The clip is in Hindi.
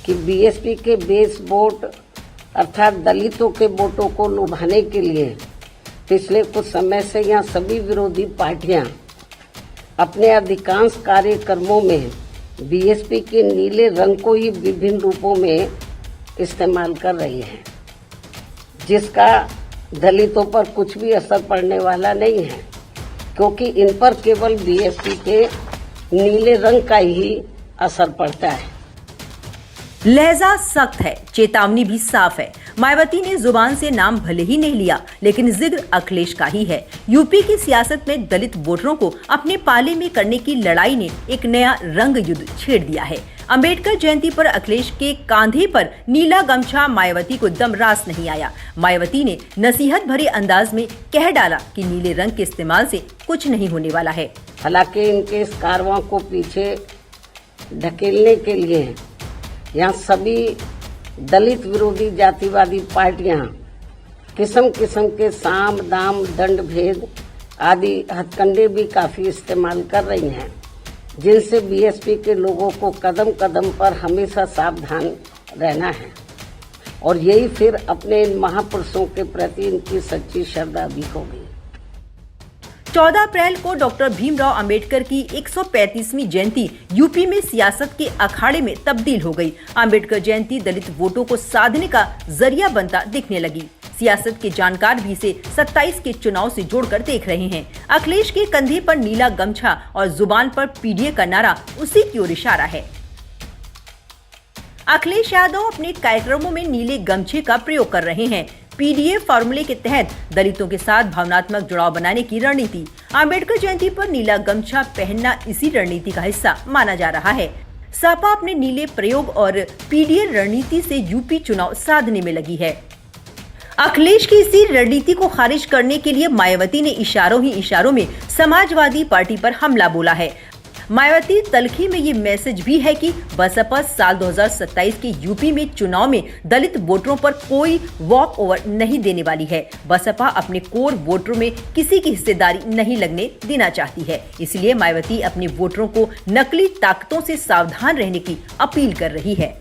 कि बीएसपी के बेस वोट अर्थात दलितों के वोटों को लुभाने के लिए पिछले कुछ समय से यहाँ सभी विरोधी पार्टियां अपने अधिकांश कार्यक्रमों में बीएसपी के नीले रंग को ही विभिन्न रूपों में इस्तेमाल कर रही हैं, जिसका दलितों पर कुछ भी असर पड़ने वाला नहीं है, क्योंकि इन पर केवल बीएसपी के नीले रंग का ही असर पड़ता है। लहजा सख्त है, चेतावनी भी साफ है। मायावती ने जुबान से नाम भले ही नहीं लिया, लेकिन जिक्र अखिलेश का ही है। यूपी की सियासत में दलित वोटरों को अपने पाले में करने की लड़ाई ने एक नया रंग युद्ध छेड़ दिया है। अंबेडकर जयंती पर अखिलेश के कांधे पर नीला गमछा मायावती को एकदम रास नहीं आया। मायावती ने नसीहत भरे अंदाज में कह डाला कि नीले रंग के इस्तेमाल से कुछ नहीं होने वाला है। हालांकि इनके इस कारवां को पीछे ढकेलने के लिए यहाँ सभी दलित विरोधी जातिवादी पार्टियां किस्म किस्म के साम दाम दंड भेद आदि हथकंडे भी काफी इस्तेमाल कर रही हैं, जिनसे बीएसपी के लोगों को कदम कदम पर हमेशा सावधान रहना है। और यही फिर अपने इन महापुरुषों के प्रति इनकी सच्ची श्रद्धा भी होगी। 14 अप्रैल को डॉक्टर भीमराव अंबेडकर की 135वीं जयंती यूपी में सियासत के अखाड़े में तब्दील हो गई। अंबेडकर जयंती दलित वोटों को साधने का जरिया बनता दिखने लगी। सियासत के जानकार भी इसे 27 के चुनाव से जोड़कर देख रहे हैं। अखिलेश के कंधे पर नीला गमछा और जुबान पर पीडीए का नारा उसी की ओर इशारा है। अखिलेश यादव अपने कार्यक्रमों में नीले गमछे का प्रयोग कर रहे हैं। पीडीए फार्मूले के तहत दलितों के साथ भावनात्मक जुड़ाव बनाने की रणनीति। अंबेडकर जयंती पर नीला गमछा पहनना इसी रणनीति का हिस्सा माना जा रहा है। सपा अपने नीले प्रयोग और पीडीए रणनीति से यूपी चुनाव साधने में लगी है। अखिलेश की इसी रणनीति को खारिज करने के लिए मायावती ने इशारों ही इशारों में समाजवादी पार्टी पर हमला बोला है। मायावती तलखी में ये मैसेज भी है कि बसपा साल 2027 के यूपी में चुनाव में दलित वोटरों पर कोई वॉक ओवर नहीं देने वाली है। बसपा अपने कोर वोटरों में किसी की हिस्सेदारी नहीं लगने देना चाहती है। इसलिए मायावती अपने वोटरों को नकली ताकतों से सावधान रहने की अपील कर रही है।